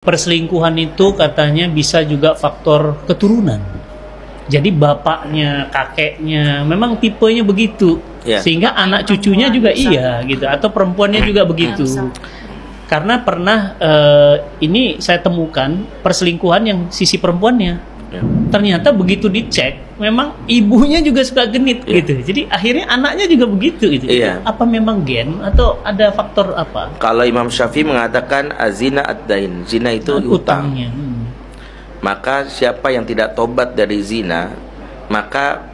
Perselingkuhan itu katanya bisa juga faktor keturunan. Jadi bapaknya, kakeknya memang tipenya begitu, sehingga anak cucunya juga iya gitu, atau perempuannya juga begitu. Karena pernah ini saya temukan perselingkuhan yang sisi perempuannya. Ternyata begitu dicek, memang ibunya juga suka genit gitu. Jadi akhirnya anaknya juga begitu gitu. Apa memang gen atau ada faktor apa? Kalau Imam Syafi'i mengatakan azina ad-dain, zina itu utang. Maka siapa yang tidak tobat dari zina, maka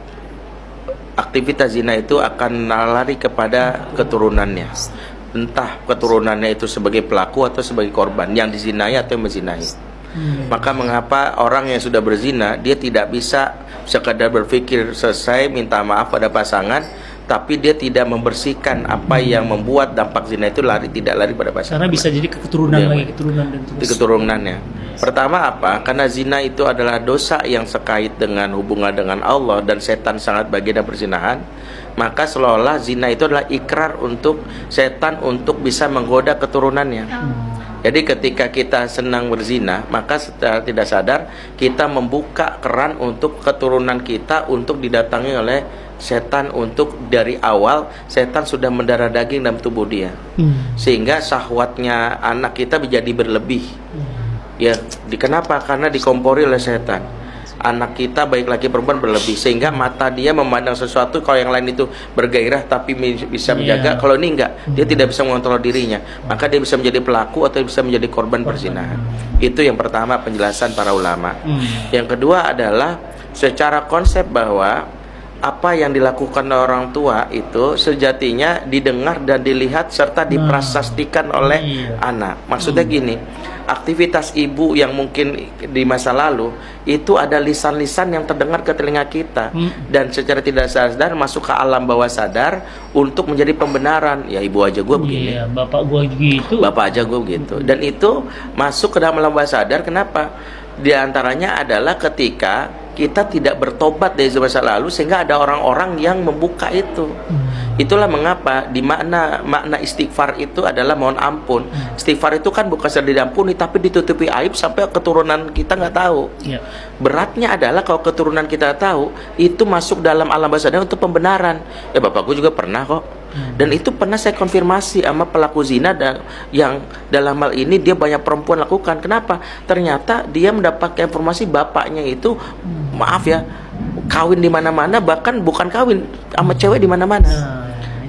aktivitas zina itu akan lari kepada keturunannya. Entah keturunannya itu sebagai pelaku atau sebagai korban yang dizinai atau yang menzinai. Maka mengapa orang yang sudah berzina dia tidak bisa sekadar berpikir selesai minta maaf pada pasangan, tapi dia tidak membersihkan apa yang membuat dampak zina itu tidak lari pada pasangan. Karena bisa jadi keturunan lagi, keturunan dan terus. Keturunannya. Pertama apa? Karena zina itu adalah dosa yang sekait dengan hubungan dengan Allah dan setan sangat bagian dari perzinahan. Maka seolah-olah zina itu adalah ikrar untuk setan untuk bisa menggoda keturunannya. Jadi ketika kita senang berzina, maka secara tidak sadar kita membuka keran untuk keturunan kita untuk didatangi oleh setan, untuk dari awal setan sudah mendarah daging dalam tubuh dia. Sehingga syahwatnya anak kita menjadi berlebih. Kenapa? Karena dikompori oleh setan. Anak kita baik laki perempuan berlebih, sehingga mata dia memandang sesuatu, kalau yang lain itu bergairah tapi bisa menjaga, kalau ini enggak, dia tidak bisa mengontrol dirinya, maka dia bisa menjadi pelaku atau bisa menjadi korban perzinahan. Itu yang pertama, penjelasan para ulama. Yang kedua adalah secara konsep bahwa apa yang dilakukan orang tua itu sejatinya didengar dan dilihat serta diprasastikan oleh anak. Maksudnya gini, aktivitas ibu yang mungkin di masa lalu itu ada lisan-lisan yang terdengar ke telinga kita, dan secara tidak sadar masuk ke alam bawah sadar untuk menjadi pembenaran. Ya ibu aja gue begini, bapak gue gitu, bapak aja gue begitu. Dan itu masuk ke dalam alam bawah sadar. Kenapa? Di antaranya adalah ketika kita tidak bertobat dari masa lalu, sehingga ada orang-orang yang membuka itu. Itulah mengapa di makna istighfar itu adalah mohon ampun. Istighfar itu kan bukan sekedar diampuni, tapi ditutupi aib sampai keturunan kita nggak tahu. Beratnya adalah kalau keturunan kita tahu, itu masuk dalam alam bawah sadar untuk pembenaran. Ya bapakku juga pernah kok. Dan itu pernah saya konfirmasi sama pelaku zina yang dalam hal ini dia banyak perempuan lakukan. Kenapa? Ternyata dia mendapatkan informasi bapaknya itu maaf ya, kawin di mana-mana, bahkan bukan kawin sama cewek di mana-mana.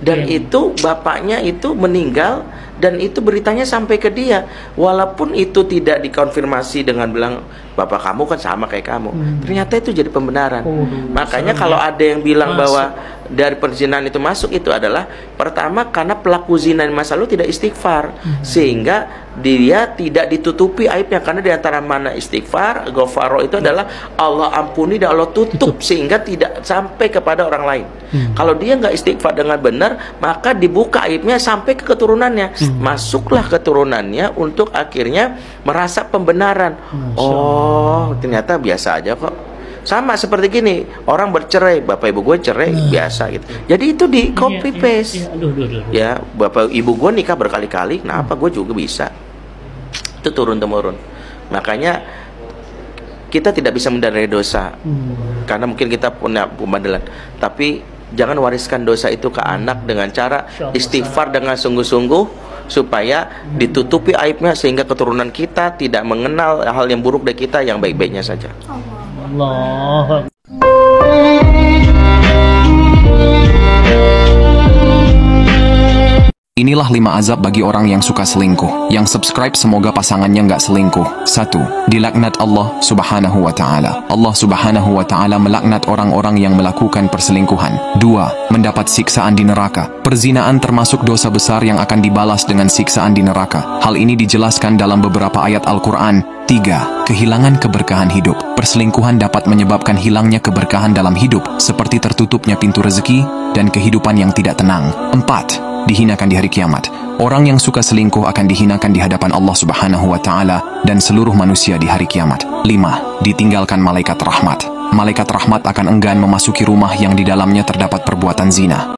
Dan itu bapaknya itu meninggal, dan itu beritanya sampai ke dia, walaupun itu tidak dikonfirmasi dengan bilang bapak kamu kan sama kayak kamu. Ternyata itu jadi pembenaran. Makanya kalau ada yang bilang bahwa dari perzinahan itu masuk, itu adalah pertama karena pelaku zina di masa lalu tidak istighfar, sehingga dia tidak ditutupi aibnya. Karena di antara mana istighfar, ghafaro itu adalah Allah ampuni dan Allah tutup sehingga tidak sampai kepada orang lain. Kalau dia nggak istighfar dengan benar, maka dibuka aibnya sampai ke keturunannya. Masuklah keturunannya untuk akhirnya merasa pembenaran. Oh ternyata biasa aja kok. Sama seperti gini, orang bercerai, bapak ibu gue cerai biasa gitu. Jadi itu di copy paste. Ya, bapak ibu gue nikah berkali-kali, kenapa gue juga bisa? Itu turun temurun. Makanya kita tidak bisa mendarai dosa, karena mungkin kita punya pembandelan. Tapi jangan wariskan dosa itu ke anak dengan cara istighfar dengan sungguh-sungguh, supaya ditutupi aibnya sehingga keturunan kita tidak mengenal hal yang buruk dari kita, yang baik-baiknya saja. Allah. Inilah 5 azab bagi orang yang suka selingkuh. Yang subscribe semoga pasangannya nggak selingkuh. 1. Dilaknat Allah subhanahu wa ta'ala. Allah subhanahu wa ta'ala melaknat orang-orang yang melakukan perselingkuhan. 2. Mendapat siksaan di neraka. Perzinaan termasuk dosa besar yang akan dibalas dengan siksaan di neraka. Hal ini dijelaskan dalam beberapa ayat Al-Quran. 3. Kehilangan keberkahan hidup. Perselingkuhan dapat menyebabkan hilangnya keberkahan dalam hidup, seperti tertutupnya pintu rezeki dan kehidupan yang tidak tenang. 4. Dihinakan di hari kiamat. Orang yang suka selingkuh akan dihinakan di hadapan Allah subhanahu wa ta'ala dan seluruh manusia di hari kiamat. 5. Ditinggalkan malaikat rahmat. Malaikat rahmat akan enggan memasuki rumah yang di dalamnya terdapat perbuatan zina.